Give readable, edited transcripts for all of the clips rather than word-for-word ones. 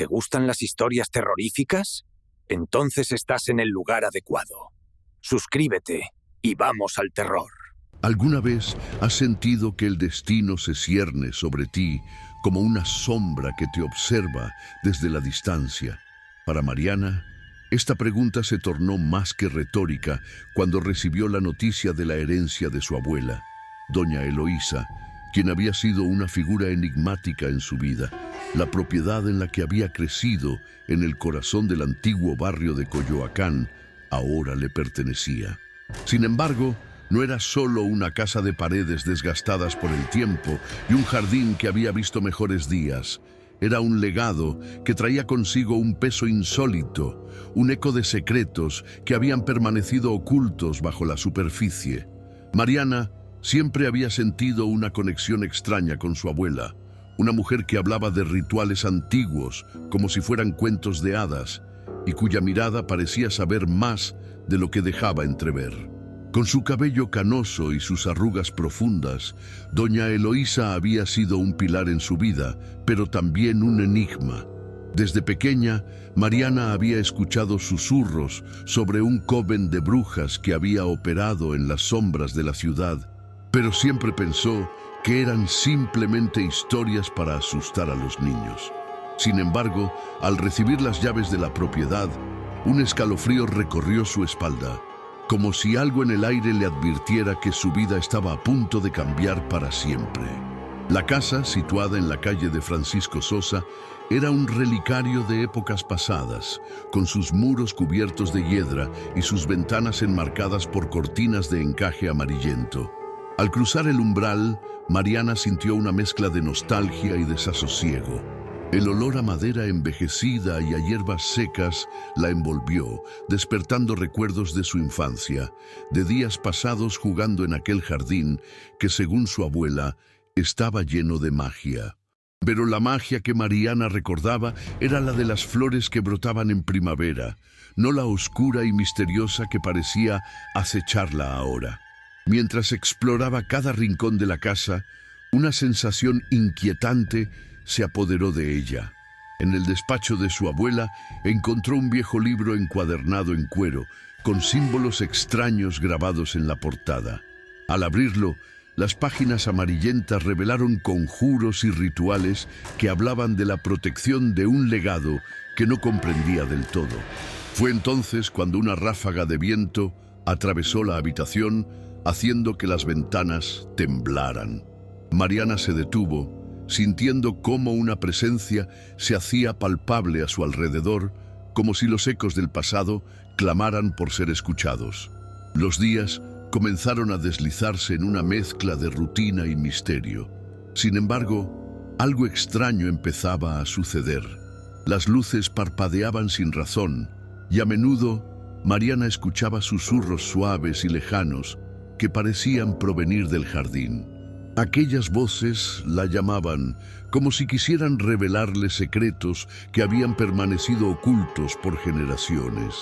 ¿Te gustan las historias terroríficas? Entonces estás en el lugar adecuado. Suscríbete y vamos al terror. ¿Alguna vez has sentido que el destino se cierne sobre ti como una sombra que te observa desde la distancia? Para Mariana, esta pregunta se tornó más que retórica cuando recibió la noticia de la herencia de su abuela, doña Eloísa, quien había sido una figura enigmática en su vida. La propiedad en la que había crecido en el corazón del antiguo barrio de Coyoacán ahora le pertenecía. Sin embargo, no era solo una casa de paredes desgastadas por el tiempo y un jardín que había visto mejores días. Era un legado que traía consigo un peso insólito, un eco de secretos que habían permanecido ocultos bajo la superficie. Mariana siempre había sentido una conexión extraña con su abuela, una mujer que hablaba de rituales antiguos como si fueran cuentos de hadas y cuya mirada parecía saber más de lo que dejaba entrever. Con su cabello canoso y sus arrugas profundas, doña Eloísa había sido un pilar en su vida, pero también un enigma. Desde pequeña, Mariana había escuchado susurros sobre un coven de brujas que había operado en las sombras de la ciudad, pero siempre pensó que eran simplemente historias para asustar a los niños. Sin embargo, al recibir las llaves de la propiedad, un escalofrío recorrió su espalda, como si algo en el aire le advirtiera que su vida estaba a punto de cambiar para siempre. La casa, situada en la calle de Francisco Sosa, era un relicario de épocas pasadas, con sus muros cubiertos de hiedra y sus ventanas enmarcadas por cortinas de encaje amarillento. Al cruzar el umbral, Mariana sintió una mezcla de nostalgia y desasosiego. El olor a madera envejecida y a hierbas secas la envolvió, despertando recuerdos de su infancia, de días pasados jugando en aquel jardín que, según su abuela, estaba lleno de magia. Pero la magia que Mariana recordaba era la de las flores que brotaban en primavera, no la oscura y misteriosa que parecía acecharla ahora. Mientras exploraba cada rincón de la casa, una sensación inquietante se apoderó de ella. En el despacho de su abuela encontró un viejo libro encuadernado en cuero, con símbolos extraños grabados en la portada. Al abrirlo, las páginas amarillentas revelaron conjuros y rituales que hablaban de la protección de un legado que no comprendía del todo. Fue entonces cuando una ráfaga de viento atravesó la habitación, haciendo que las ventanas temblaran. Mariana se detuvo, sintiendo cómo una presencia se hacía palpable a su alrededor, como si los ecos del pasado clamaran por ser escuchados. Los días comenzaron a deslizarse en una mezcla de rutina y misterio. Sin embargo, algo extraño empezaba a suceder. Las luces parpadeaban sin razón, y a menudo Mariana escuchaba susurros suaves y lejanos que parecían provenir del jardín. Aquellas voces la llamaban, como si quisieran revelarle secretos que habían permanecido ocultos por generaciones.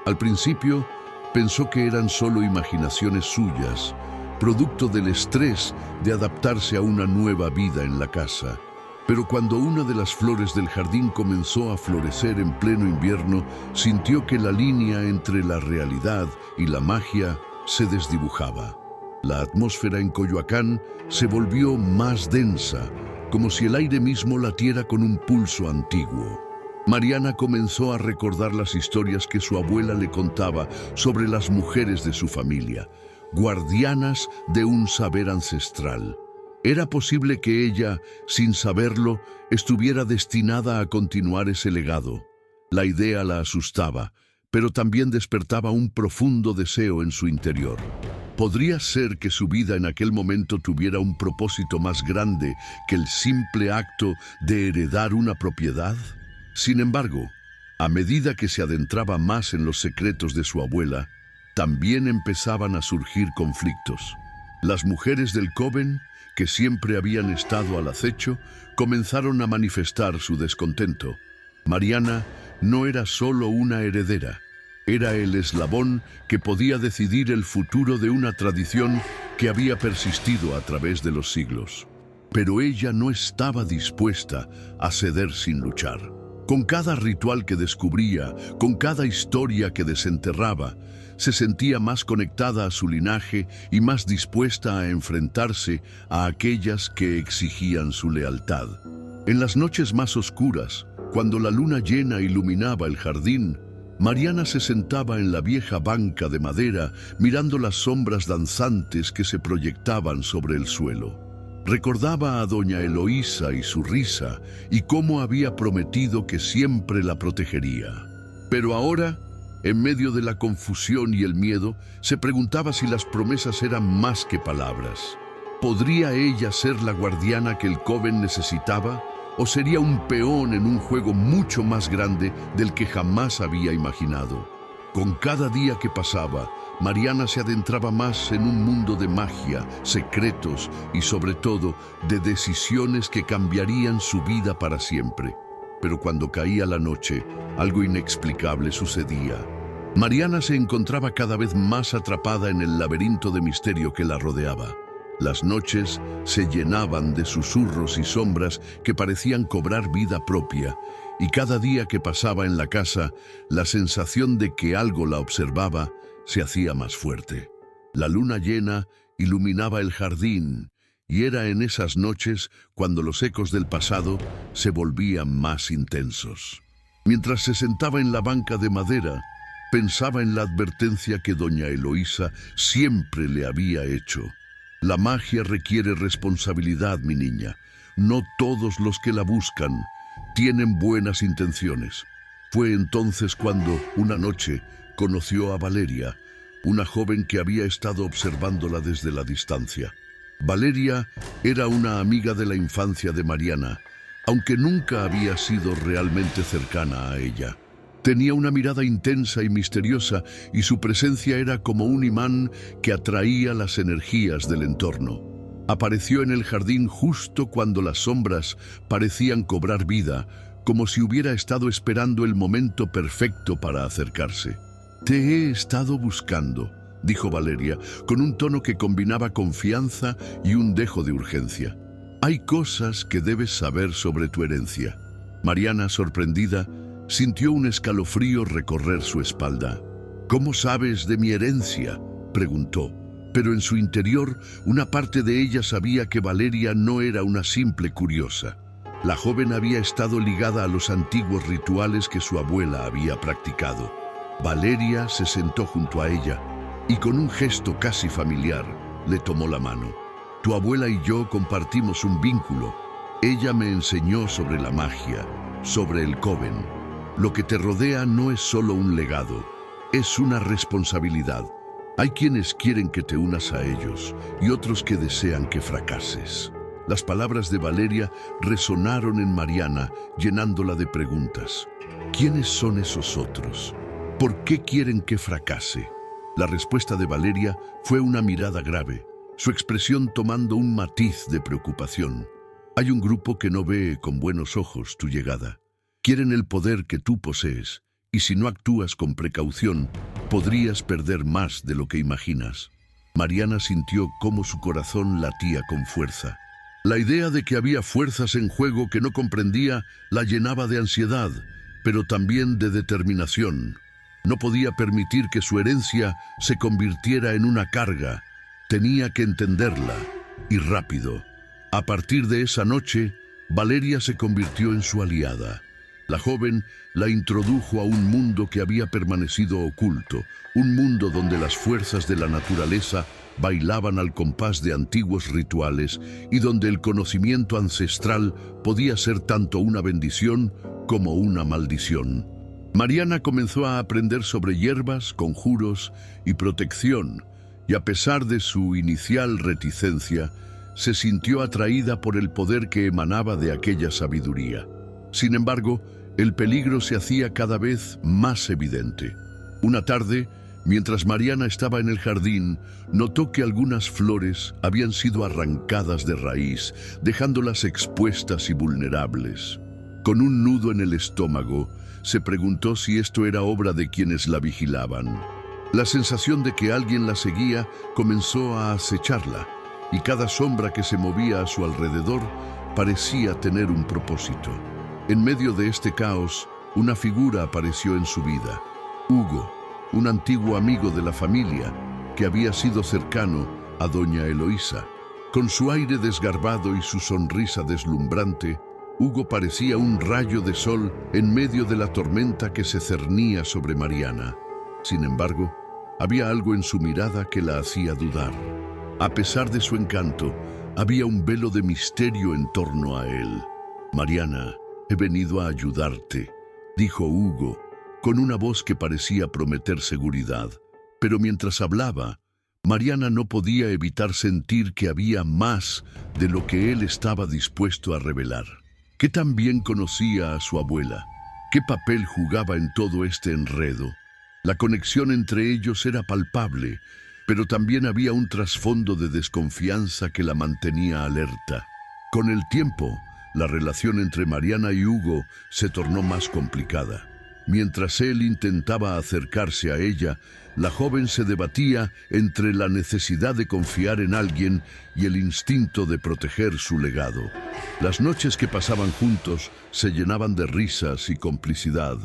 Al principio, pensó que eran solo imaginaciones suyas, producto del estrés de adaptarse a una nueva vida en la casa. Pero cuando una de las flores del jardín comenzó a florecer en pleno invierno, sintió que la línea entre la realidad y la magia se desdibujaba. La atmósfera en Coyoacán se volvió más densa, como si el aire mismo latiera con un pulso antiguo. Mariana comenzó a recordar las historias que su abuela le contaba sobre las mujeres de su familia, guardianas de un saber ancestral. Era posible que ella, sin saberlo, estuviera destinada a continuar ese legado. La idea la asustaba, pero también despertaba un profundo deseo en su interior. ¿Podría ser que su vida en aquel momento tuviera un propósito más grande que el simple acto de heredar una propiedad? Sin embargo, a medida que se adentraba más en los secretos de su abuela, también empezaban a surgir conflictos. Las mujeres del coven, que siempre habían estado al acecho, comenzaron a manifestar su descontento. Mariana no era solo una heredera, era el eslabón que podía decidir el futuro de una tradición que había persistido a través de los siglos. Pero ella no estaba dispuesta a ceder sin luchar. Con cada ritual que descubría, con cada historia que desenterraba, se sentía más conectada a su linaje y más dispuesta a enfrentarse a aquellas que exigían su lealtad. En las noches más oscuras, cuando la luna llena iluminaba el jardín, Mariana se sentaba en la vieja banca de madera mirando las sombras danzantes que se proyectaban sobre el suelo. Recordaba a doña Eloísa y su risa y cómo había prometido que siempre la protegería. Pero ahora, en medio de la confusión y el miedo, se preguntaba si las promesas eran más que palabras. ¿Podría ella ser la guardiana que el Coven necesitaba? ¿O sería un peón en un juego mucho más grande del que jamás había imaginado? Con cada día que pasaba, Mariana se adentraba más en un mundo de magia, secretos y sobre todo de decisiones que cambiarían su vida para siempre. Pero cuando caía la noche, algo inexplicable sucedía. Mariana se encontraba cada vez más atrapada en el laberinto de misterio que la rodeaba. Las noches se llenaban de susurros y sombras que parecían cobrar vida propia, y cada día que pasaba en la casa, la sensación de que algo la observaba se hacía más fuerte. La luna llena iluminaba el jardín, y era en esas noches cuando los ecos del pasado se volvían más intensos. Mientras se sentaba en la banca de madera, pensaba en la advertencia que doña Eloísa siempre le había hecho. La magia requiere responsabilidad, mi niña. No todos los que la buscan tienen buenas intenciones. Fue entonces cuando, una noche, conoció a Valeria, una joven que había estado observándola desde la distancia. Valeria era una amiga de la infancia de Mariana, aunque nunca había sido realmente cercana a ella. Tenía una mirada intensa y misteriosa y su presencia era como un imán que atraía las energías del entorno. Apareció en el jardín justo cuando las sombras parecían cobrar vida, como si hubiera estado esperando el momento perfecto para acercarse. «Te he estado buscando», dijo Valeria, con un tono que combinaba confianza y un dejo de urgencia. «Hay cosas que debes saber sobre tu herencia». Mariana, sorprendida, sintió un escalofrío recorrer su espalda. «¿Cómo sabes de mi herencia?», preguntó. Pero en su interior, una parte de ella sabía que Valeria no era una simple curiosa. La joven había estado ligada a los antiguos rituales que su abuela había practicado. Valeria se sentó junto a ella y con un gesto casi familiar le tomó la mano. «Tu abuela y yo compartimos un vínculo. Ella me enseñó sobre la magia, sobre el Coven. Lo que te rodea no es solo un legado, es una responsabilidad. Hay quienes quieren que te unas a ellos y otros que desean que fracases». Las palabras de Valeria resonaron en Mariana, llenándola de preguntas. ¿Quiénes son esos otros? ¿Por qué quieren que fracase? La respuesta de Valeria fue una mirada grave, su expresión tomando un matiz de preocupación. Hay un grupo que no ve con buenos ojos tu llegada. Quieren el poder que tú posees, y si no actúas con precaución, podrías perder más de lo que imaginas. Mariana sintió cómo su corazón latía con fuerza. La idea de que había fuerzas en juego que no comprendía la llenaba de ansiedad, pero también de determinación. No podía permitir que su herencia se convirtiera en una carga. Tenía que entenderla, y rápido. A partir de esa noche, Valeria se convirtió en su aliada. La joven la introdujo a un mundo que había permanecido oculto, un mundo donde las fuerzas de la naturaleza bailaban al compás de antiguos rituales y donde el conocimiento ancestral podía ser tanto una bendición como una maldición. Mariana comenzó a aprender sobre hierbas, conjuros y protección, y a pesar de su inicial reticencia, se sintió atraída por el poder que emanaba de aquella sabiduría. Sin embargo, el peligro se hacía cada vez más evidente. Una tarde, mientras Mariana estaba en el jardín, notó que algunas flores habían sido arrancadas de raíz, dejándolas expuestas y vulnerables. Con un nudo en el estómago, se preguntó si esto era obra de quienes la vigilaban. La sensación de que alguien la seguía comenzó a acecharla, y cada sombra que se movía a su alrededor parecía tener un propósito. En medio de este caos, una figura apareció en su vida. Hugo, un antiguo amigo de la familia que había sido cercano a doña Eloísa. Con su aire desgarbado y su sonrisa deslumbrante, Hugo parecía un rayo de sol en medio de la tormenta que se cernía sobre Mariana. Sin embargo, había algo en su mirada que la hacía dudar. A pesar de su encanto, había un velo de misterio en torno a él. «Mariana, he venido a ayudarte», dijo Hugo, con una voz que parecía prometer seguridad. Pero mientras hablaba, Mariana no podía evitar sentir que había más de lo que él estaba dispuesto a revelar. ¿Qué tan bien conocía a su abuela? ¿Qué papel jugaba en todo este enredo? La conexión entre ellos era palpable, pero también había un trasfondo de desconfianza que la mantenía alerta. Con el tiempo, la relación entre Mariana y Hugo se tornó más complicada. Mientras él intentaba acercarse a ella, la joven se debatía entre la necesidad de confiar en alguien y el instinto de proteger su legado. Las noches que pasaban juntos se llenaban de risas y complicidad,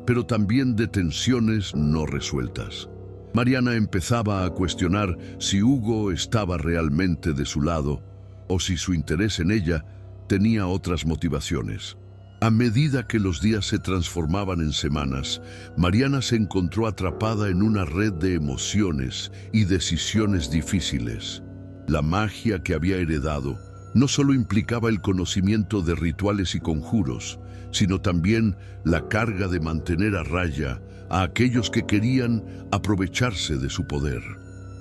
pero también de tensiones no resueltas. Mariana empezaba a cuestionar si Hugo estaba realmente de su lado o si su interés en ella tenía otras motivaciones. A medida que los días se transformaban en semanas, Mariana se encontró atrapada en una red de emociones y decisiones difíciles. La magia que había heredado no solo implicaba el conocimiento de rituales y conjuros, sino también la carga de mantener a raya a aquellos que querían aprovecharse de su poder.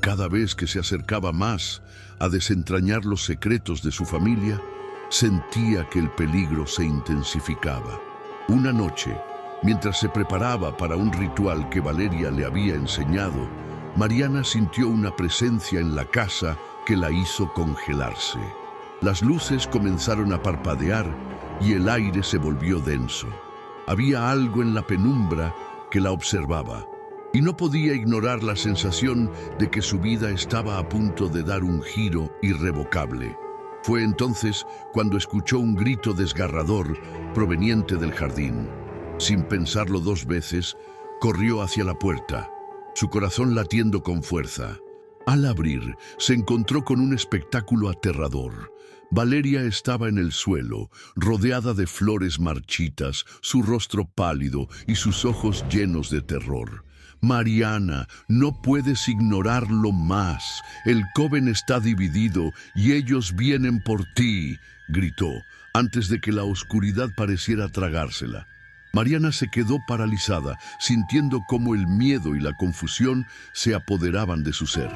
Cada vez que se acercaba más a desentrañar los secretos de su familia, sentía que el peligro se intensificaba. Una noche, mientras se preparaba para un ritual que Valeria le había enseñado, Mariana sintió una presencia en la casa que la hizo congelarse. Las luces comenzaron a parpadear y el aire se volvió denso. Había algo en la penumbra que la observaba, y no podía ignorar la sensación de que su vida estaba a punto de dar un giro irrevocable. Fue entonces cuando escuchó un grito desgarrador proveniente del jardín. Sin pensarlo dos veces, corrió hacia la puerta, su corazón latiendo con fuerza. Al abrir, se encontró con un espectáculo aterrador. Valeria estaba en el suelo, rodeada de flores marchitas, su rostro pálido y sus ojos llenos de terror. «Mariana, no puedes ignorarlo más. El coven está dividido y ellos vienen por ti», gritó, antes de que la oscuridad pareciera tragársela. Mariana se quedó paralizada, sintiendo cómo el miedo y la confusión se apoderaban de su ser.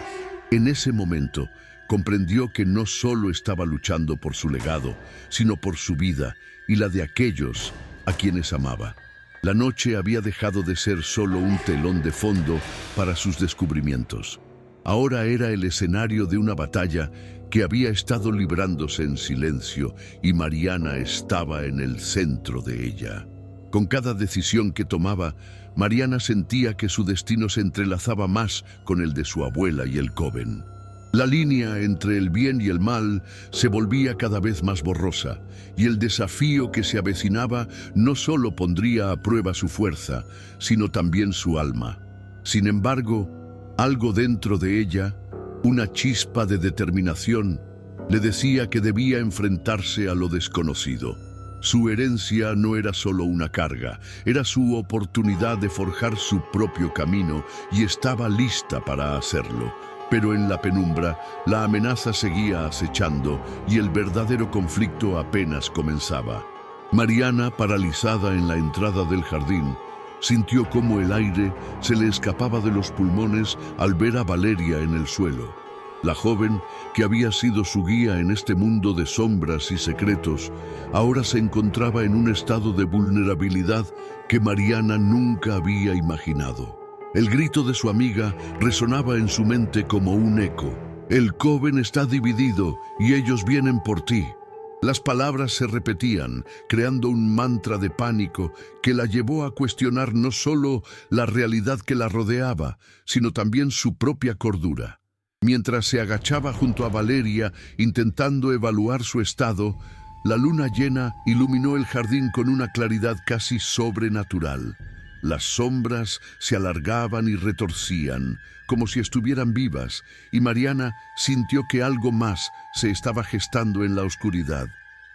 En ese momento, comprendió que no solo estaba luchando por su legado, sino por su vida y la de aquellos a quienes amaba. La noche había dejado de ser solo un telón de fondo para sus descubrimientos. Ahora era el escenario de una batalla que había estado librándose en silencio y Mariana estaba en el centro de ella. Con cada decisión que tomaba, Mariana sentía que su destino se entrelazaba más con el de su abuela y el coven. La línea entre el bien y el mal se volvía cada vez más borrosa, y el desafío que se avecinaba no solo pondría a prueba su fuerza, sino también su alma. Sin embargo, algo dentro de ella, una chispa de determinación, le decía que debía enfrentarse a lo desconocido. Su herencia no era solo una carga, era su oportunidad de forjar su propio camino y estaba lista para hacerlo. Pero en la penumbra, la amenaza seguía acechando y el verdadero conflicto apenas comenzaba. Mariana, paralizada en la entrada del jardín, sintió cómo el aire se le escapaba de los pulmones al ver a Valeria en el suelo. La joven, que había sido su guía en este mundo de sombras y secretos, ahora se encontraba en un estado de vulnerabilidad que Mariana nunca había imaginado. El grito de su amiga resonaba en su mente como un eco. «El coven está dividido y ellos vienen por ti». Las palabras se repetían, creando un mantra de pánico que la llevó a cuestionar no solo la realidad que la rodeaba, sino también su propia cordura. Mientras se agachaba junto a Valeria, intentando evaluar su estado, La luna llena iluminó el jardín con una claridad casi sobrenatural. Las sombras se alargaban y retorcían, como si estuvieran vivas, y Mariana sintió que algo más se estaba gestando en la oscuridad.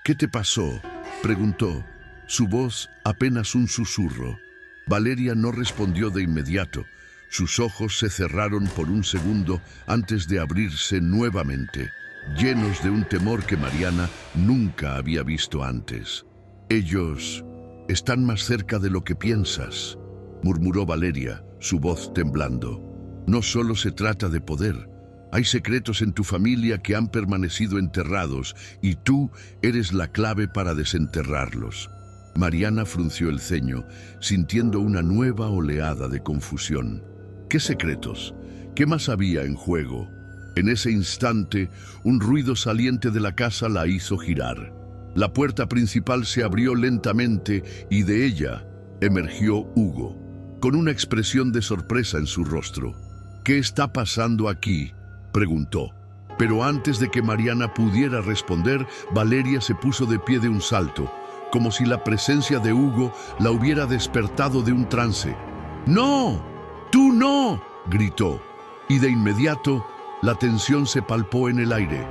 «¿Qué te pasó?», preguntó, su voz apenas un susurro. Valeria no respondió de inmediato. Sus ojos se cerraron por un segundo antes de abrirse nuevamente, llenos de un temor que Mariana nunca había visto antes. «Ellos están más cerca de lo que piensas», murmuró Valeria, su voz temblando. «No solo se trata de poder. Hay secretos en tu familia que han permanecido enterrados y tú eres la clave para desenterrarlos». Mariana frunció el ceño, sintiendo una nueva oleada de confusión. ¿Qué secretos? ¿Qué más había en juego? En ese instante, un ruido saliente de la casa la hizo girar. La puerta principal se abrió lentamente y de ella emergió Hugo, con una expresión de sorpresa en su rostro. «¿Qué está pasando aquí?», preguntó. Pero antes de que Mariana pudiera responder, Valeria se puso de pie de un salto, como si la presencia de Hugo la hubiera despertado de un trance. «¡No! ¡Tú no!», gritó, y de inmediato la tensión se palpó en el aire.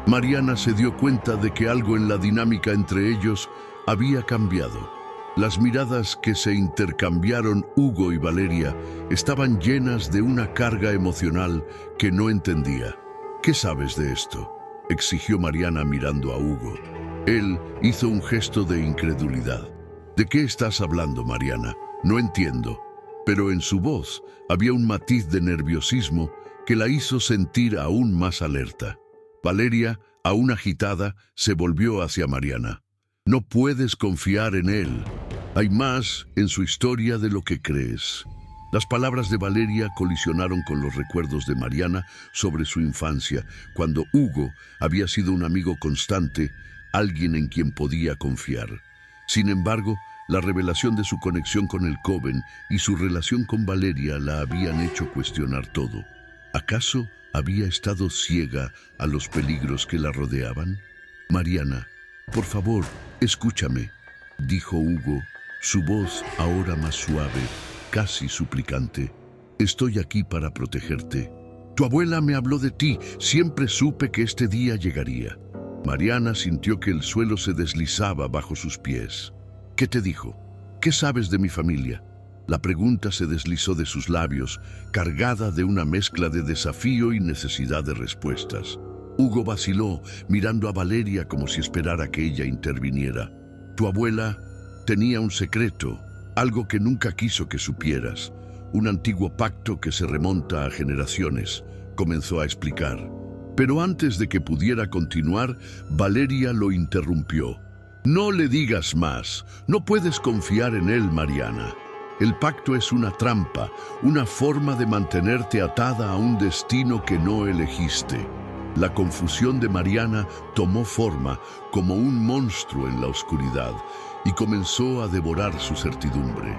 Mariana se dio cuenta de que algo en la dinámica entre ellos había cambiado. Las miradas que se intercambiaron Hugo y Valeria estaban llenas de una carga emocional que no entendía. «¿Qué sabes de esto?», exigió Mariana mirando a Hugo. Él hizo un gesto de incredulidad. «¿De qué estás hablando, Mariana? No entiendo». Pero en su voz había un matiz de nerviosismo que la hizo sentir aún más alerta. Valeria, aún agitada, se volvió hacia Mariana. «No puedes confiar en él. Hay más en su historia de lo que crees». Las palabras de Valeria colisionaron con los recuerdos de Mariana sobre su infancia, cuando Hugo había sido un amigo constante, alguien en quien podía confiar. Sin embargo, la revelación de su conexión con el Coven y su relación con Valeria la habían hecho cuestionar todo. ¿Acaso había estado ciega a los peligros que la rodeaban? «Mariana, por favor, escúchame», dijo Hugo, su voz ahora más suave, casi suplicante. «Estoy aquí para protegerte. Tu abuela me habló de ti, siempre supe que este día llegaría». Mariana sintió que el suelo se deslizaba bajo sus pies. «¿Qué te dijo? ¿Qué sabes de mi familia?». La pregunta se deslizó de sus labios, cargada de una mezcla de desafío y necesidad de respuestas. Hugo vaciló, mirando a Valeria como si esperara que ella interviniera. «Tu abuela tenía un secreto, algo que nunca quiso que supieras, un antiguo pacto que se remonta a generaciones», comenzó a explicar. Pero antes de que pudiera continuar, Valeria lo interrumpió. «No le digas más. No puedes confiar en él, Mariana. El pacto es una trampa, una forma de mantenerte atada a un destino que no elegiste». La confusión de Mariana tomó forma como un monstruo en la oscuridad y comenzó a devorar su certidumbre.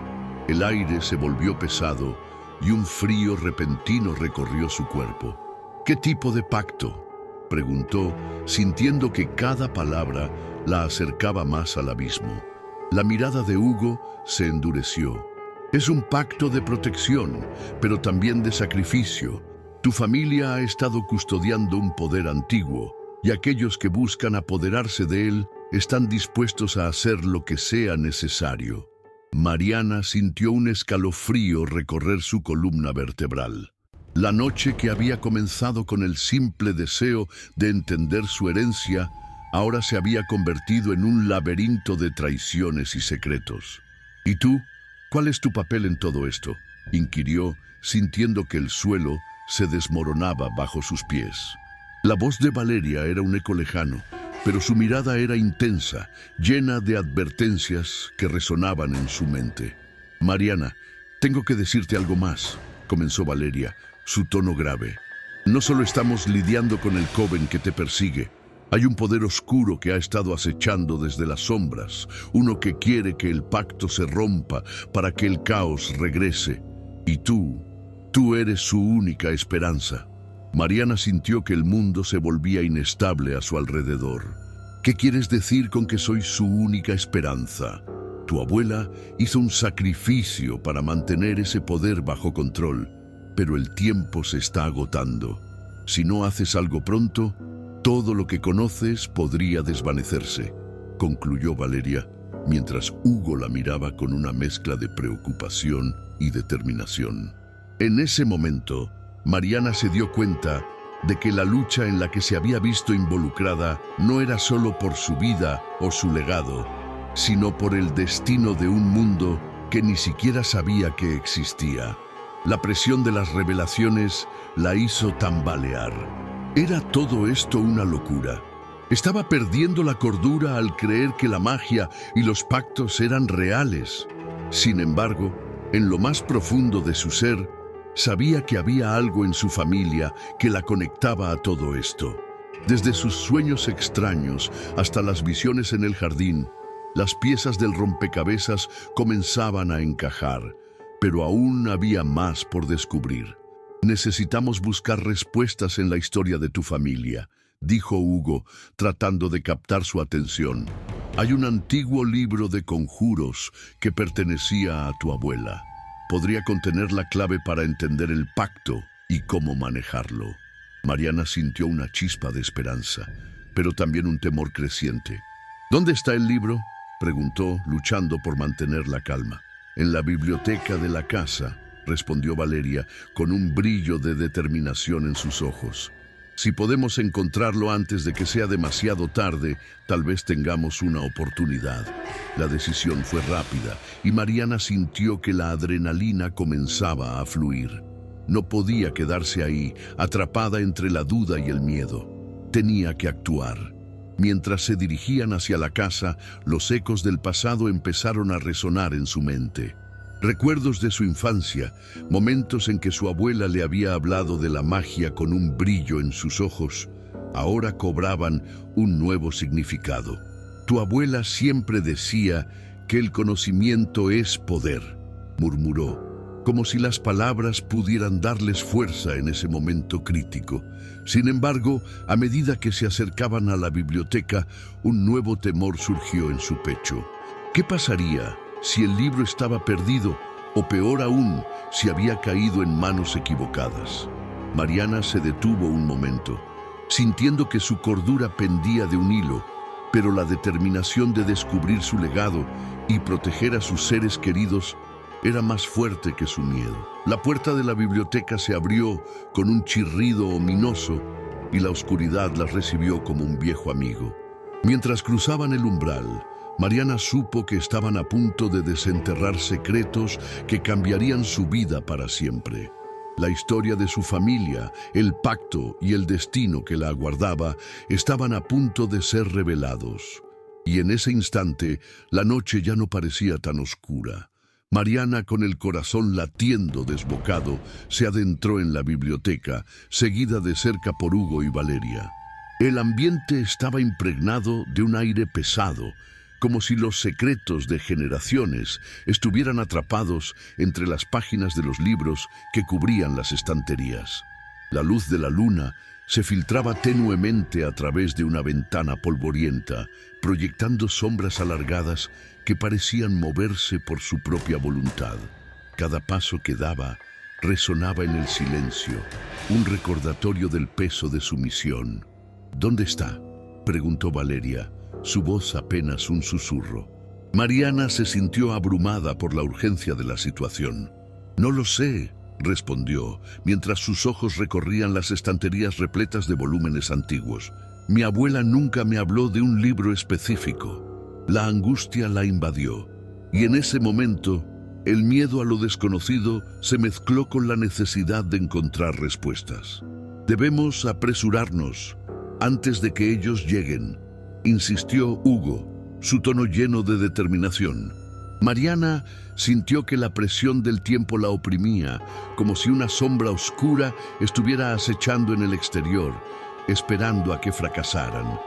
El aire se volvió pesado y un frío repentino recorrió su cuerpo. «¿Qué tipo de pacto?», preguntó, sintiendo que cada palabra la acercaba más al abismo. La mirada de Hugo se endureció. «Es un pacto de protección, pero también de sacrificio. Tu familia ha estado custodiando un poder antiguo, y aquellos que buscan apoderarse de él están dispuestos a hacer lo que sea necesario». Mariana sintió un escalofrío recorrer su columna vertebral. La noche que había comenzado con el simple deseo de entender su herencia, ahora se había convertido en un laberinto de traiciones y secretos. «¿Y tú? ¿Cuál es tu papel en todo esto?», inquirió, sintiendo que el suelo se desmoronaba bajo sus pies. La voz de Valeria era un eco lejano, pero su mirada era intensa, llena de advertencias que resonaban en su mente. «Mariana, tengo que decirte algo más», comenzó Valeria, su tono grave. «No solo estamos lidiando con el Coven que te persigue. Hay un poder oscuro que ha estado acechando desde las sombras, uno que quiere que el pacto se rompa para que el caos regrese. Y tú eres su única esperanza». Mariana sintió que el mundo se volvía inestable a su alrededor. ¿Qué quieres decir con que soy su única esperanza? Tu abuela hizo un sacrificio para mantener ese poder bajo control, pero el tiempo se está agotando. Si no haces algo pronto, todo lo que conoces podría desvanecerse, concluyó Valeria, mientras Hugo la miraba con una mezcla de preocupación y determinación. En ese momento, Mariana se dio cuenta de que la lucha en la que se había visto involucrada no era solo por su vida o su legado, sino por el destino de un mundo que ni siquiera sabía que existía. La presión de las revelaciones la hizo tambalear. ¿Era todo esto una locura? Estaba perdiendo la cordura al creer que la magia y los pactos eran reales. Sin embargo, en lo más profundo de su ser, sabía que había algo en su familia que la conectaba a todo esto. Desde sus sueños extraños hasta las visiones en el jardín, las piezas del rompecabezas comenzaban a encajar, pero aún había más por descubrir. Necesitamos buscar respuestas en la historia de tu familia, dijo Hugo, tratando de captar su atención. Hay un antiguo libro de conjuros que pertenecía a tu abuela. Podría contener la clave para entender el pacto y cómo manejarlo. Mariana sintió una chispa de esperanza, pero también un temor creciente. ¿Dónde está el libro?, preguntó, luchando por mantener la calma. En la biblioteca de la casa, respondió Valeria, con un brillo de determinación en sus ojos. Si podemos encontrarlo antes de que sea demasiado tarde, tal vez tengamos una oportunidad. La decisión fue rápida y Mariana sintió que la adrenalina comenzaba a fluir. No podía quedarse ahí, atrapada entre la duda y el miedo. Tenía que actuar. Mientras se dirigían hacia la casa, los ecos del pasado empezaron a resonar en su mente. Recuerdos de su infancia, momentos en que su abuela le había hablado de la magia con un brillo en sus ojos, ahora cobraban un nuevo significado. Tu abuela siempre decía que el conocimiento es poder, murmuró, como si las palabras pudieran darles fuerza en ese momento crítico. Sin embargo, a medida que se acercaban a la biblioteca, un nuevo temor surgió en su pecho. ¿Qué pasaría si el libro estaba perdido, o peor aún, si había caído en manos equivocadas? Mariana se detuvo un momento, sintiendo que su cordura pendía de un hilo, pero la determinación de descubrir su legado y proteger a sus seres queridos era más fuerte que su miedo. La puerta de la biblioteca se abrió con un chirrido ominoso y la oscuridad las recibió como un viejo amigo. Mientras cruzaban el umbral, Mariana supo que estaban a punto de desenterrar secretos que cambiarían su vida para siempre. La historia de su familia, el pacto y el destino que la aguardaba estaban a punto de ser revelados. Y en ese instante, la noche ya no parecía tan oscura. Mariana, con el corazón latiendo desbocado, se adentró en la biblioteca, seguida de cerca por Hugo y Valeria. El ambiente estaba impregnado de un aire pesado, como si los secretos de generaciones estuvieran atrapados entre las páginas de los libros que cubrían las estanterías. La luz de la luna se filtraba tenuemente a través de una ventana polvorienta, proyectando sombras alargadas que parecían moverse por su propia voluntad. Cada paso que daba resonaba en el silencio, un recordatorio del peso de su misión. ¿Dónde está?, preguntó Valeria, su voz apenas un susurro. Mariana se sintió abrumada por la urgencia de la situación. «No lo sé», respondió, mientras sus ojos recorrían las estanterías repletas de volúmenes antiguos. «Mi abuela nunca me habló de un libro específico». La angustia la invadió, y en ese momento, el miedo a lo desconocido se mezcló con la necesidad de encontrar respuestas. «Debemos apresurarnos antes de que ellos lleguen», insistió Hugo, su tono lleno de determinación. Mariana sintió que la presión del tiempo la oprimía, como si una sombra oscura estuviera acechando en el exterior, esperando a que fracasaran.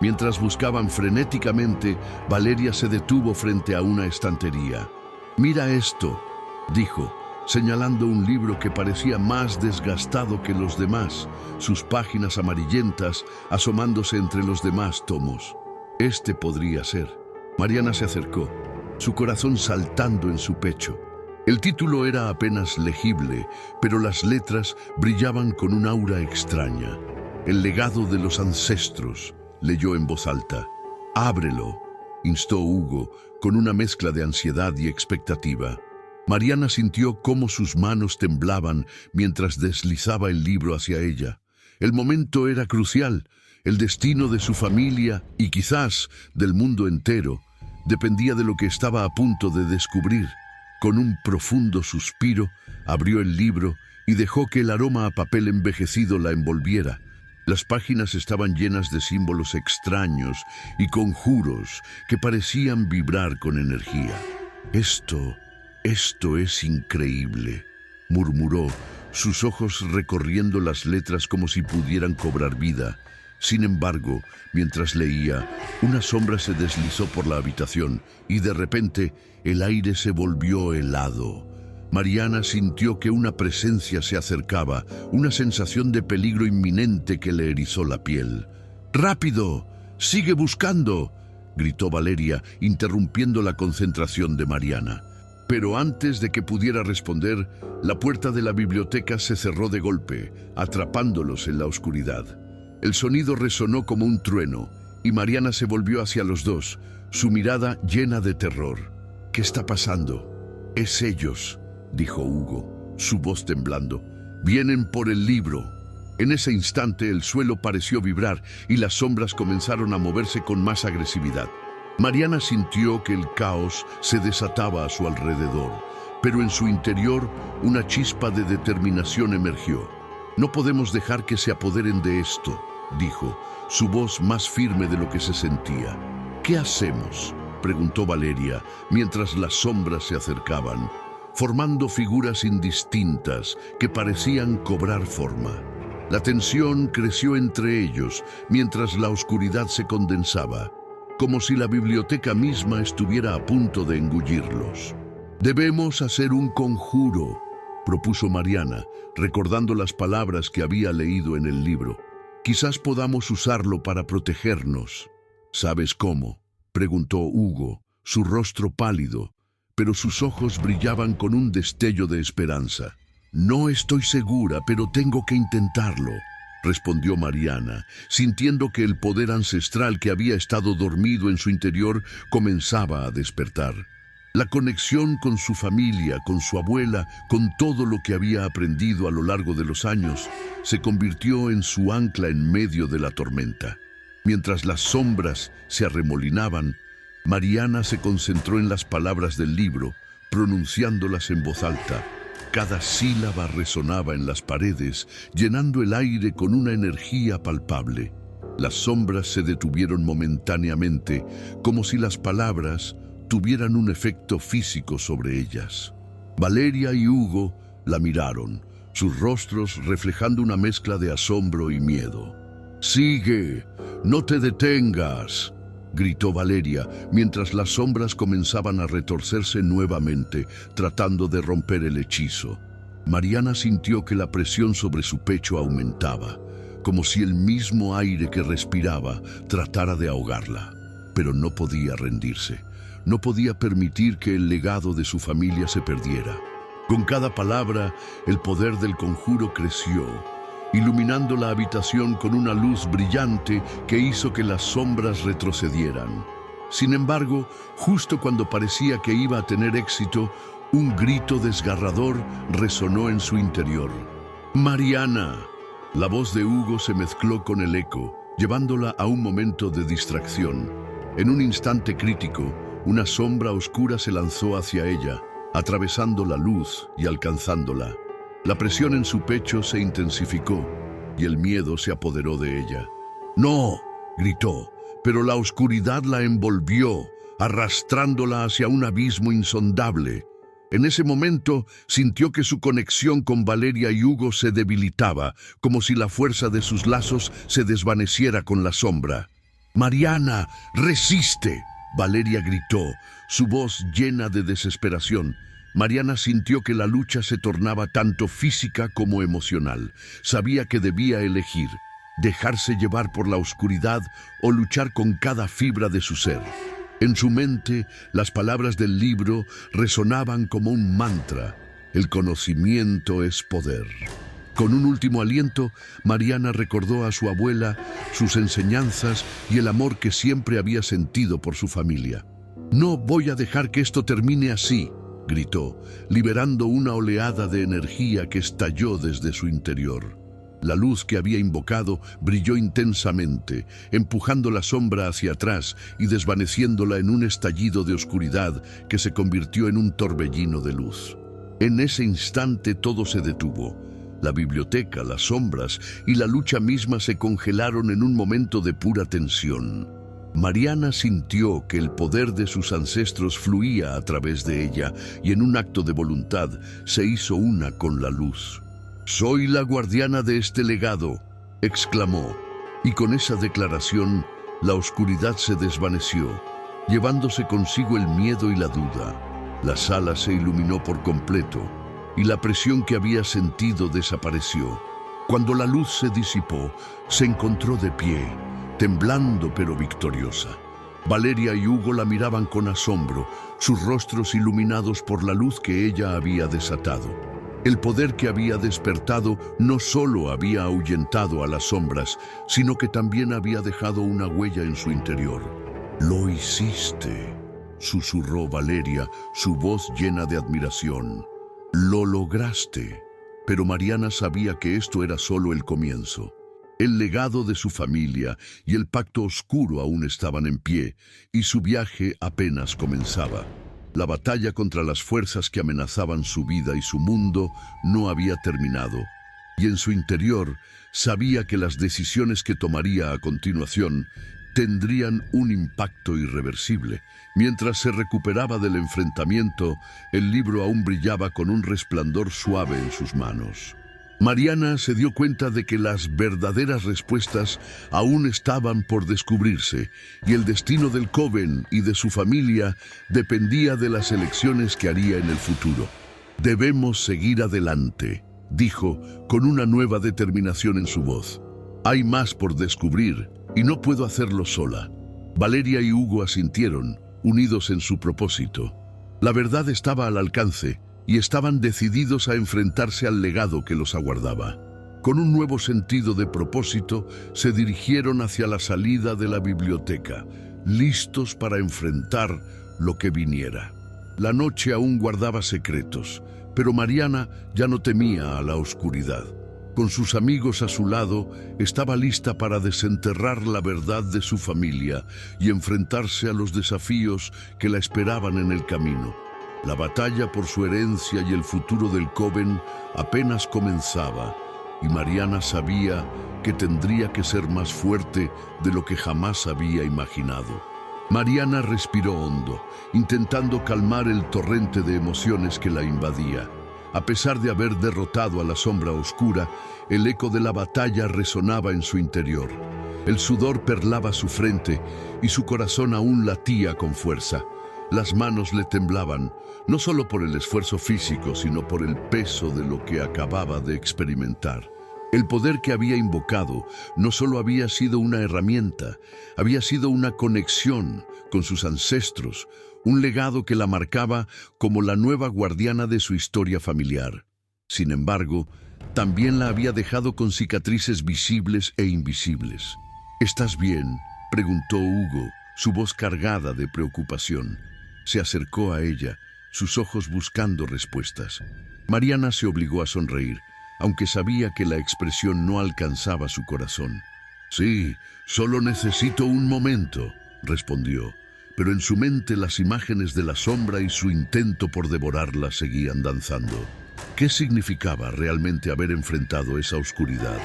Mientras buscaban frenéticamente, Valeria se detuvo frente a una estantería. «Mira esto», dijo, señalando un libro que parecía más desgastado que los demás, sus páginas amarillentas asomándose entre los demás tomos. Este podría ser. Mariana se acercó, su corazón saltando en su pecho. El título era apenas legible, pero las letras brillaban con un aura extraña. El legado de los ancestros, leyó en voz alta. Ábrelo, instó Hugo, con una mezcla de ansiedad y expectativa. Mariana sintió cómo sus manos temblaban mientras deslizaba el libro hacia ella. El momento era crucial. El destino de su familia y quizás del mundo entero dependía de lo que estaba a punto de descubrir. Con un profundo suspiro, abrió el libro y dejó que el aroma a papel envejecido la envolviera. Las páginas estaban llenas de símbolos extraños y conjuros que parecían vibrar con energía. Esto es increíble, murmuró, sus ojos recorriendo las letras como si pudieran cobrar vida. Sin embargo, mientras leía, una sombra se deslizó por la habitación y de repente el aire se volvió helado. Mariana sintió que una presencia se acercaba, una sensación de peligro inminente que le erizó la piel. ¡Rápido! ¡Sigue buscando!, gritó Valeria, interrumpiendo la concentración de Mariana. Pero antes de que pudiera responder, la puerta de la biblioteca se cerró de golpe, atrapándolos en la oscuridad. El sonido resonó como un trueno, y Mariana se volvió hacia los dos, su mirada llena de terror. ¿Qué está pasando? Es ellos, dijo Hugo, su voz temblando. Vienen por el libro. En ese instante el suelo pareció vibrar y las sombras comenzaron a moverse con más agresividad. Mariana sintió que el caos se desataba a su alrededor, pero en su interior una chispa de determinación emergió. No podemos dejar que se apoderen de esto, dijo, su voz más firme de lo que se sentía. ¿Qué hacemos?, preguntó Valeria, mientras las sombras se acercaban, formando figuras indistintas que parecían cobrar forma. La tensión creció entre ellos, mientras la oscuridad se condensaba, como si la biblioteca misma estuviera a punto de engullirlos. «Debemos hacer un conjuro», propuso Mariana, recordando las palabras que había leído en el libro. «Quizás podamos usarlo para protegernos». «¿Sabes cómo?», preguntó Hugo, su rostro pálido, pero sus ojos brillaban con un destello de esperanza. «No estoy segura, pero tengo que intentarlo», respondió Mariana, sintiendo que el poder ancestral que había estado dormido en su interior comenzaba a despertar. La conexión con su familia, con su abuela, con todo lo que había aprendido a lo largo de los años, se convirtió en su ancla en medio de la tormenta. Mientras las sombras se arremolinaban, Mariana se concentró en las palabras del libro, pronunciándolas en voz alta. Cada sílaba resonaba en las paredes, llenando el aire con una energía palpable. Las sombras se detuvieron momentáneamente, como si las palabras tuvieran un efecto físico sobre ellas. Valeria y Hugo la miraron, sus rostros reflejando una mezcla de asombro y miedo. «Sigue, no te detengas», gritó Valeria, mientras las sombras comenzaban a retorcerse nuevamente, tratando de romper el hechizo. Mariana sintió que la presión sobre su pecho aumentaba, como si el mismo aire que respiraba tratara de ahogarla. Pero no podía rendirse. No podía permitir que el legado de su familia se perdiera. Con cada palabra, el poder del conjuro creció, iluminando la habitación con una luz brillante que hizo que las sombras retrocedieran. Sin embargo, justo cuando parecía que iba a tener éxito, un grito desgarrador resonó en su interior. «¡Mariana!». La voz de Hugo se mezcló con el eco, llevándola a un momento de distracción. En un instante crítico, una sombra oscura se lanzó hacia ella, atravesando la luz y alcanzándola. La presión en su pecho se intensificó y el miedo se apoderó de ella. «¡No!», gritó, pero la oscuridad la envolvió, arrastrándola hacia un abismo insondable. En ese momento sintió que su conexión con Valeria y Hugo se debilitaba, como si la fuerza de sus lazos se desvaneciera con la sombra. «¡Mariana, resiste!», Valeria gritó, su voz llena de desesperación. Mariana sintió que la lucha se tornaba tanto física como emocional. Sabía que debía elegir. dejarse llevar por la oscuridad o luchar con cada fibra de su ser. En su mente, las palabras del libro resonaban como un mantra: el conocimiento es poder. Con un último aliento, Mariana recordó a su abuela, sus enseñanzas y el amor que siempre había sentido por su familia. «No voy a dejar que esto termine así», gritó, liberando una oleada de energía que estalló desde su interior. La luz que había invocado brilló intensamente, empujando la sombra hacia atrás y desvaneciéndola en un estallido de oscuridad que se convirtió en un torbellino de luz. En ese instante todo se detuvo. La biblioteca, las sombras y la lucha misma se congelaron en un momento de pura tensión. Mariana sintió que el poder de sus ancestros fluía a través de ella y en un acto de voluntad se hizo una con la luz. «Soy la guardiana de este legado», exclamó, y con esa declaración la oscuridad se desvaneció, llevándose consigo el miedo y la duda. La sala se iluminó por completo y la presión que había sentido desapareció. Cuando la luz se disipó, se encontró de pie, temblando pero victoriosa. Valeria y Hugo la miraban con asombro, sus rostros iluminados por la luz que ella había desatado. El poder que había despertado no solo había ahuyentado a las sombras, sino que también había dejado una huella en su interior. «Lo hiciste», susurró Valeria, su voz llena de admiración. «Lo lograste». Pero Mariana sabía que esto era solo el comienzo. El legado de su familia y el pacto oscuro aún estaban en pie, y su viaje apenas comenzaba. La batalla contra las fuerzas que amenazaban su vida y su mundo no había terminado, y en su interior sabía que las decisiones que tomaría a continuación tendrían un impacto irreversible. Mientras se recuperaba del enfrentamiento, el libro aún brillaba con un resplandor suave en sus manos. Mariana se dio cuenta de que las verdaderas respuestas aún estaban por descubrirse, y el destino del Coven y de su familia dependía de las elecciones que haría en el futuro. «Debemos seguir adelante», dijo, con una nueva determinación en su voz. «Hay más por descubrir, y no puedo hacerlo sola». Valeria y Hugo asintieron, unidos en su propósito. La verdad estaba al alcance, y estaban decididos a enfrentarse al legado que los aguardaba. Con un nuevo sentido de propósito, se dirigieron hacia la salida de la biblioteca, listos para enfrentar lo que viniera. La noche aún guardaba secretos, pero Mariana ya no temía a la oscuridad. Con sus amigos a su lado, estaba lista para desenterrar la verdad de su familia y enfrentarse a los desafíos que la esperaban en el camino. La batalla por su herencia y el futuro del Coven apenas comenzaba, y Mariana sabía que tendría que ser más fuerte de lo que jamás había imaginado. Mariana respiró hondo, intentando calmar el torrente de emociones que la invadía. A pesar de haber derrotado a la sombra oscura, el eco de la batalla resonaba en su interior. El sudor perlaba su frente y su corazón aún latía con fuerza. Las manos le temblaban, no solo por el esfuerzo físico, sino por el peso de lo que acababa de experimentar. El poder que había invocado no solo había sido una herramienta, había sido una conexión con sus ancestros, un legado que la marcaba como la nueva guardiana de su historia familiar. Sin embargo, también la había dejado con cicatrices visibles e invisibles. «¿Estás bien?», preguntó Hugo, su voz cargada de preocupación. Se acercó a ella, sus ojos buscando respuestas. Mariana se obligó a sonreír, aunque sabía que la expresión no alcanzaba su corazón. «Sí, solo necesito un momento», respondió, pero en su mente las imágenes de la sombra y su intento por devorarla seguían danzando. ¿Qué significaba realmente haber enfrentado esa oscuridad?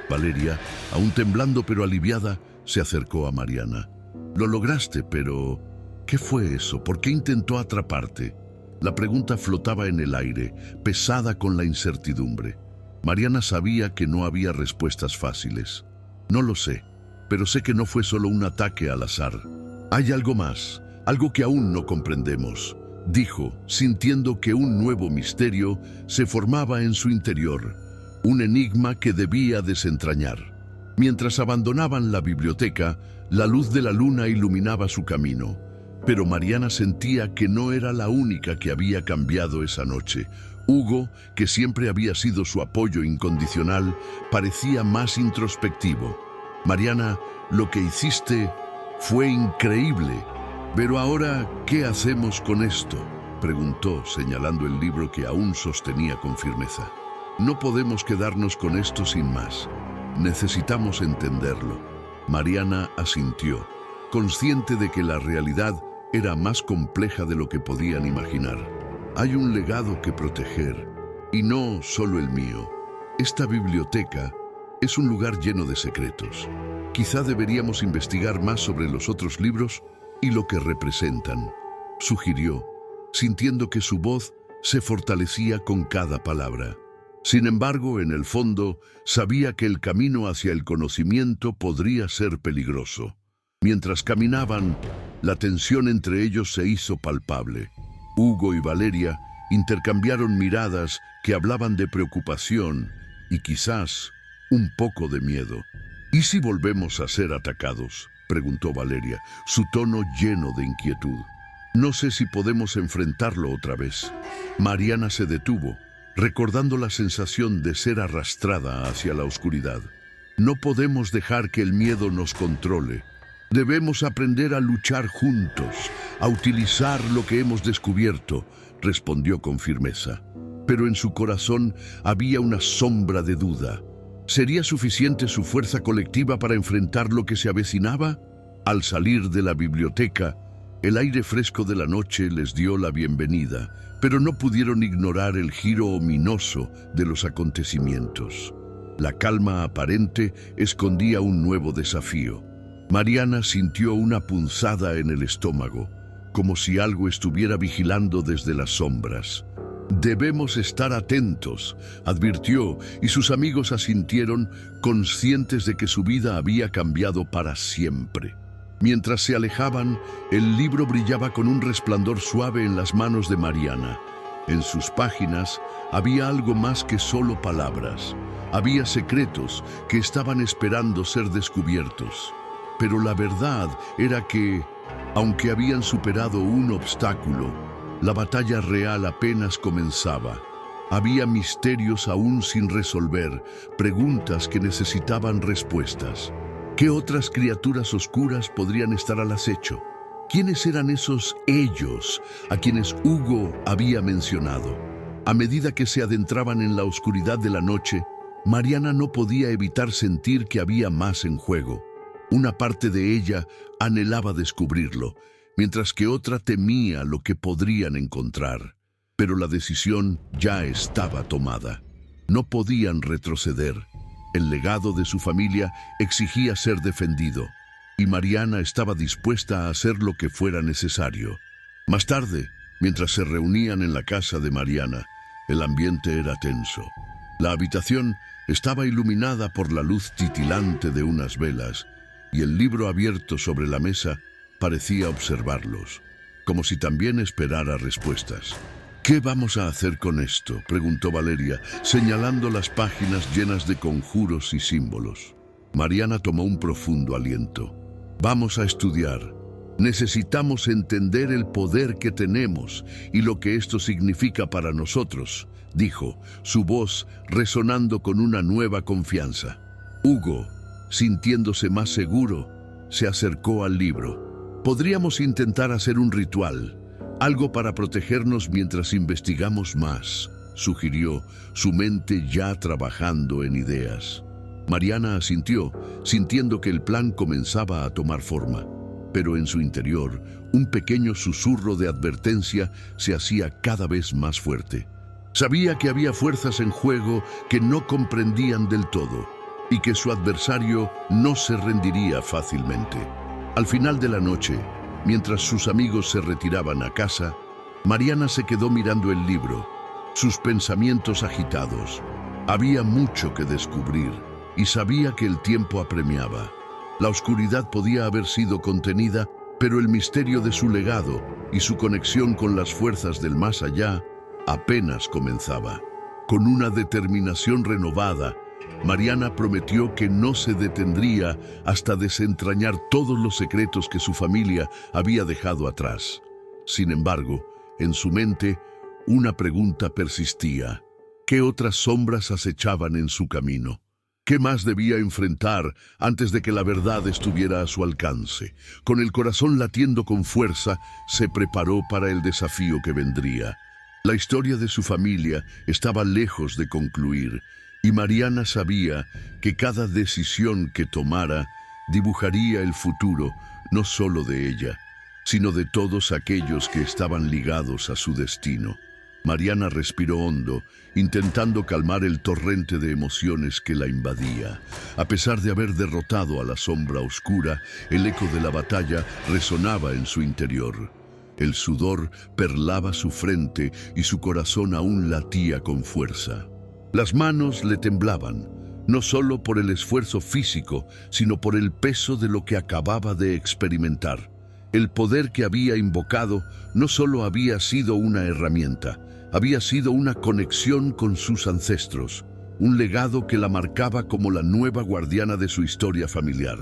Valeria, aún temblando pero aliviada, se acercó a Mariana. «Lo lograste, pero ¿qué fue eso? ¿Por qué intentó atraparte?». La pregunta flotaba en el aire, pesada con la incertidumbre. Mariana sabía que no había respuestas fáciles. «No lo sé, pero sé que no fue solo un ataque al azar. Hay algo más, algo que aún no comprendemos», dijo, sintiendo que un nuevo misterio se formaba en su interior, un enigma que debía desentrañar. Mientras abandonaban la biblioteca, la luz de la luna iluminaba su camino. Pero Mariana sentía que no era la única que había cambiado esa noche. Hugo, que siempre había sido su apoyo incondicional, parecía más introspectivo. Mariana, lo que hiciste fue increíble. Pero ahora, ¿qué hacemos con esto?, preguntó, señalando el libro que aún sostenía con firmeza. No podemos quedarnos con esto sin más. Necesitamos entenderlo. Mariana asintió, consciente de que la realidad era más compleja de lo que podían imaginar. Hay un legado que proteger, y no solo el mío. Esta biblioteca es un lugar lleno de secretos. Quizá deberíamos investigar más sobre los otros libros y lo que representan, sugirió, sintiendo que su voz se fortalecía con cada palabra. Sin embargo, en el fondo, sabía que el camino hacia el conocimiento podría ser peligroso. Mientras caminaban, la tensión entre ellos se hizo palpable. Hugo y Valeria intercambiaron miradas que hablaban de preocupación y quizás un poco de miedo. ¿Y si volvemos a ser atacados?, preguntó Valeria, su tono lleno de inquietud. No sé si podemos enfrentarlo otra vez. Mariana se detuvo, recordando la sensación de ser arrastrada hacia la oscuridad. No podemos dejar que el miedo nos controle. Debemos aprender a luchar juntos, a utilizar lo que hemos descubierto, respondió con firmeza. Pero en su corazón había una sombra de duda. ¿Sería suficiente su fuerza colectiva para enfrentar lo que se avecinaba? Al salir de la biblioteca, el aire fresco de la noche les dio la bienvenida, pero no pudieron ignorar el giro ominoso de los acontecimientos. La calma aparente escondía un nuevo desafío. Mariana sintió una punzada en el estómago, como si algo estuviera vigilando desde las sombras. Debemos estar atentos, advirtió, y sus amigos asintieron, conscientes de que su vida había cambiado para siempre. Mientras se alejaban, el libro brillaba con un resplandor suave en las manos de Mariana. En sus páginas había algo más que solo palabras. Había secretos que estaban esperando ser descubiertos. Pero la verdad era que, aunque habían superado un obstáculo, la batalla real apenas comenzaba. Había misterios aún sin resolver, preguntas que necesitaban respuestas. ¿Qué otras criaturas oscuras podrían estar al acecho? ¿Quiénes eran esos ellos a quienes Hugo había mencionado? A medida que se adentraban en la oscuridad de la noche, Mariana no podía evitar sentir que había más en juego. Una parte de ella anhelaba descubrirlo, mientras que otra temía lo que podrían encontrar. Pero la decisión ya estaba tomada. No podían retroceder. El legado de su familia exigía ser defendido, y Mariana estaba dispuesta a hacer lo que fuera necesario. Más tarde, mientras se reunían en la casa de Mariana, el ambiente era tenso. La habitación estaba iluminada por la luz titilante de unas velas, y el libro abierto sobre la mesa parecía observarlos, como si también esperara respuestas. ¿Qué vamos a hacer con esto?, preguntó Valeria, señalando las páginas llenas de conjuros y símbolos. Mariana tomó un profundo aliento. Vamos a estudiar. Necesitamos entender el poder que tenemos y lo que esto significa para nosotros, dijo, su voz resonando con una nueva confianza. Hugo, sintiéndose más seguro, se acercó al libro. Podríamos intentar hacer un ritual, algo para protegernos mientras investigamos más, sugirió, su mente ya trabajando en ideas. Mariana asintió, sintiendo que el plan comenzaba a tomar forma. Pero en su interior, un pequeño susurro de advertencia se hacía cada vez más fuerte. Sabía que había fuerzas en juego que no comprendían del todo, y que su adversario no se rendiría fácilmente. Al final de la noche, mientras sus amigos se retiraban a casa, Mariana se quedó mirando el libro, sus pensamientos agitados. Había mucho que descubrir, y sabía que el tiempo apremiaba. La oscuridad podía haber sido contenida, pero el misterio de su legado y su conexión con las fuerzas del más allá apenas comenzaba. Con una determinación renovada, Mariana prometió que no se detendría hasta desentrañar todos los secretos que su familia había dejado atrás. Sin embargo, en su mente, una pregunta persistía. ¿Qué otras sombras acechaban en su camino? ¿Qué más debía enfrentar antes de que la verdad estuviera a su alcance? Con el corazón latiendo con fuerza, se preparó para el desafío que vendría. La historia de su familia estaba lejos de concluir, y Mariana sabía que cada decisión que tomara dibujaría el futuro no solo de ella, sino de todos aquellos que estaban ligados a su destino. Mariana respiró hondo, intentando calmar el torrente de emociones que la invadía. A pesar de haber derrotado a la sombra oscura, el eco de la batalla resonaba en su interior. El sudor perlaba su frente y su corazón aún latía con fuerza. Las manos le temblaban, no solo por el esfuerzo físico, sino por el peso de lo que acababa de experimentar. El poder que había invocado no solo había sido una herramienta, había sido una conexión con sus ancestros, un legado que la marcaba como la nueva guardiana de su historia familiar.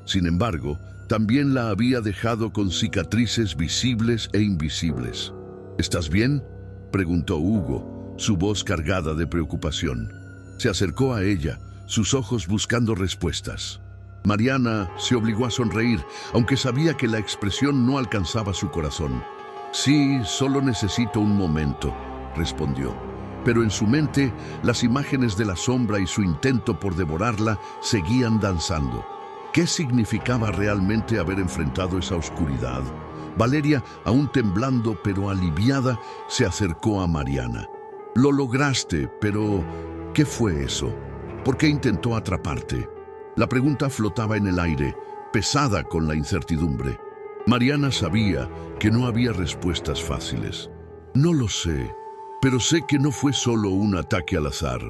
Sin embargo, también la había dejado con cicatrices visibles e invisibles. ¿Estás bien?, preguntó Hugo, su voz cargada de preocupación. Se acercó a ella, sus ojos buscando respuestas. Mariana se obligó a sonreír, aunque sabía que la expresión no alcanzaba su corazón. «Sí, solo necesito un momento», respondió. Pero en su mente, las imágenes de la sombra y su intento por devorarla seguían danzando. ¿Qué significaba realmente haber enfrentado esa oscuridad? Valeria, aún temblando pero aliviada, se acercó a Mariana. «Lo lograste, pero ¿qué fue eso? ¿Por qué intentó atraparte?» La pregunta flotaba en el aire, pesada con la incertidumbre. Mariana sabía que no había respuestas fáciles. «No lo sé, pero sé que no fue solo un ataque al azar.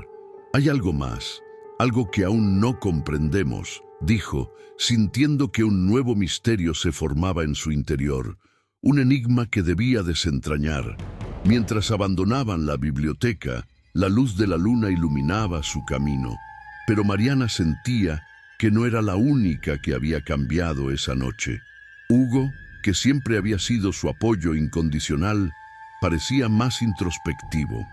Hay algo más, algo que aún no comprendemos», dijo, sintiendo que un nuevo misterio se formaba en su interior, un enigma que debía desentrañar. Mientras abandonaban la biblioteca, la luz de la luna iluminaba su camino, pero Mariana sentía que no era la única que había cambiado esa noche. Hugo, que siempre había sido su apoyo incondicional, parecía más introspectivo.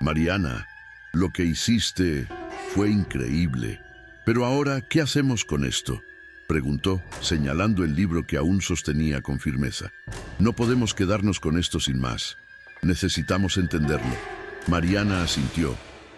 «Mariana, lo que hiciste fue increíble. Pero ahora, ¿qué hacemos con esto?», preguntó, señalando el libro que aún sostenía con firmeza. «No podemos quedarnos con esto sin más. Necesitamos entenderlo». Mariana asintió,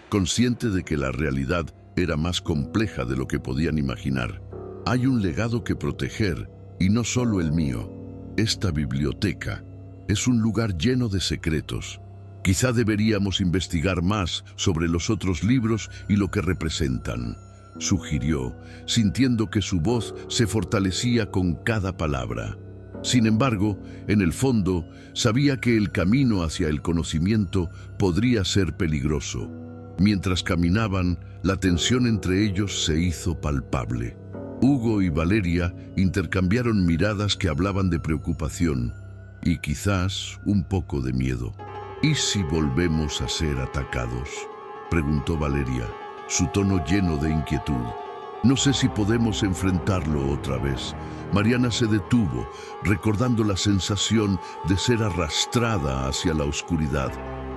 consciente de que la realidad era más compleja de lo que podían imaginar. «Hay un legado que proteger, y no solo el mío. Esta biblioteca es un lugar lleno de secretos. Quizá deberíamos investigar más sobre los otros libros y lo que representan», sugirió, sintiendo que su voz se fortalecía con cada palabra. Sin embargo, en el fondo, sabía que el camino hacia el conocimiento podría ser peligroso. Mientras caminaban, la tensión entre ellos se hizo palpable. Hugo y Valeria intercambiaron miradas que hablaban de preocupación y quizás un poco de miedo. «¿Y si volvemos a ser atacados?», preguntó Valeria, su tono lleno de inquietud. «No sé si podemos enfrentarlo otra vez». Mariana se detuvo, recordando la sensación de ser arrastrada hacia la oscuridad.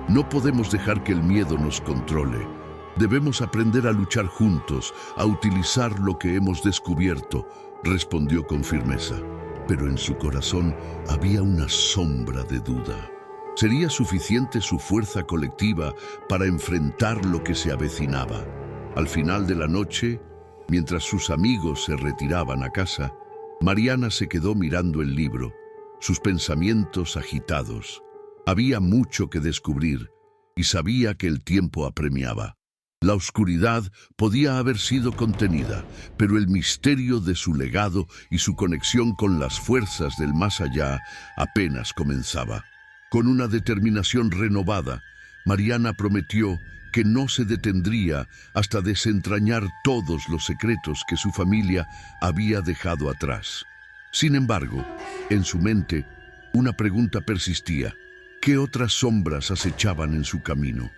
«No podemos dejar que el miedo nos controle. Debemos aprender a luchar juntos, a utilizar lo que hemos descubierto», respondió con firmeza. Pero en su corazón había una sombra de duda. ¿Sería suficiente su fuerza colectiva para enfrentar lo que se avecinaba? Al final de la noche, mientras sus amigos se retiraban a casa, Mariana se quedó mirando el libro, sus pensamientos agitados. Había mucho que descubrir y sabía que el tiempo apremiaba. La oscuridad podía haber sido contenida, pero el misterio de su legado y su conexión con las fuerzas del más allá apenas comenzaba. Con una determinación renovada, Mariana prometió que no se detendría hasta desentrañar todos los secretos que su familia había dejado atrás. Sin embargo, en su mente, una pregunta persistía. ¿Qué otras sombras acechaban en su camino?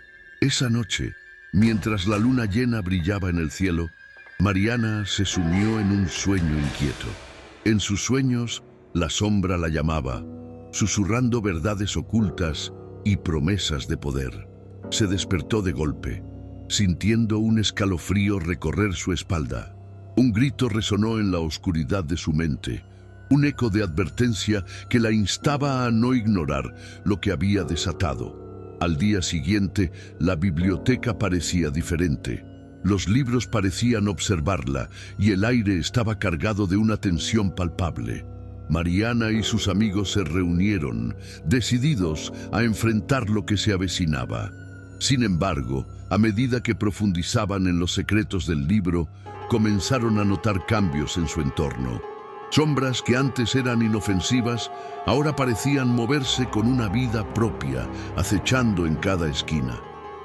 Esa noche, Mientras la luna llena brillaba en el cielo, Mariana se sumió en un sueño inquieto. En sus sueños, la sombra la llamaba, susurrando verdades ocultas y promesas de poder. Se despertó de golpe, sintiendo un escalofrío recorrer su espalda. Un grito resonó en la oscuridad de su mente, un eco de advertencia que la instaba a no ignorar lo que había desatado. Al día siguiente, la biblioteca parecía diferente. Los libros parecían observarla y el aire estaba cargado de una tensión palpable. Mariana y sus amigos se reunieron, decididos a enfrentar lo que se avecinaba. Sin embargo, a medida que profundizaban en los secretos del libro, comenzaron a notar cambios en su entorno. Sombras que antes eran inofensivas, ahora parecían moverse con una vida propia, acechando en cada esquina.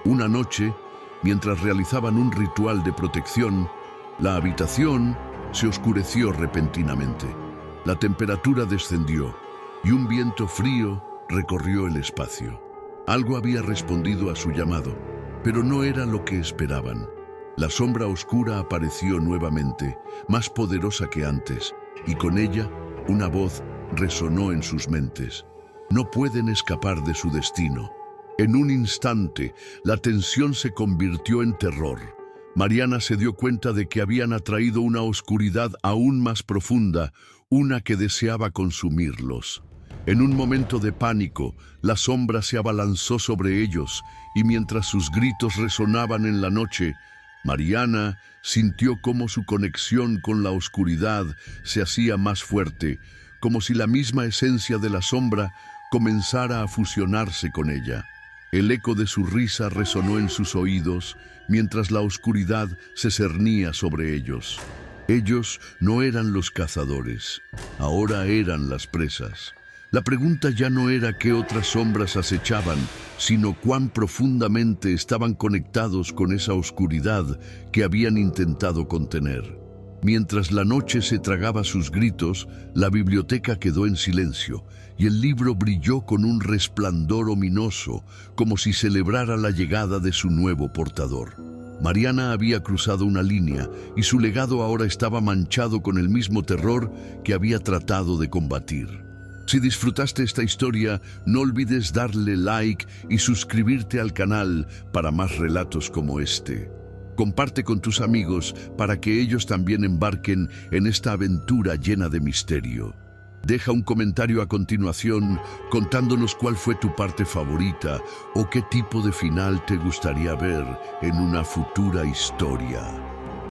Una noche, mientras realizaban un ritual de protección, la habitación se oscureció repentinamente. La temperatura descendió y un viento frío recorrió el espacio. Algo había respondido a su llamado, pero no era lo que esperaban. La sombra oscura apareció nuevamente, más poderosa que antes, y con ella una voz resonó en sus mentes. No pueden escapar de su destino. En un instante, la tensión se convirtió en terror. Mariana se dio cuenta de que habían atraído una oscuridad aún más profunda, una que deseaba consumirlos. En un momento de pánico, la sombra se abalanzó sobre ellos, y mientras sus gritos resonaban en la noche, Mariana sintió cómo su conexión con la oscuridad se hacía más fuerte, como si la misma esencia de la sombra comenzara a fusionarse con ella. El eco de su risa resonó en sus oídos, mientras la oscuridad se cernía sobre ellos. Ellos no eran los cazadores, ahora eran las presas. La pregunta ya no era qué otras sombras acechaban, sino cuán profundamente estaban conectados con esa oscuridad que habían intentado contener. Mientras la noche se tragaba sus gritos, la biblioteca quedó en silencio, y el libro brilló con un resplandor ominoso, como si celebrara la llegada de su nuevo portador. Mariana había cruzado una línea, y su legado ahora estaba manchado con el mismo terror que había tratado de combatir. Si disfrutaste esta historia, no olvides darle like y suscribirte al canal para más relatos como este. Comparte con tus amigos para que ellos también embarquen en esta aventura llena de misterio. Deja un comentario a continuación contándonos cuál fue tu parte favorita o qué tipo de final te gustaría ver en una futura historia.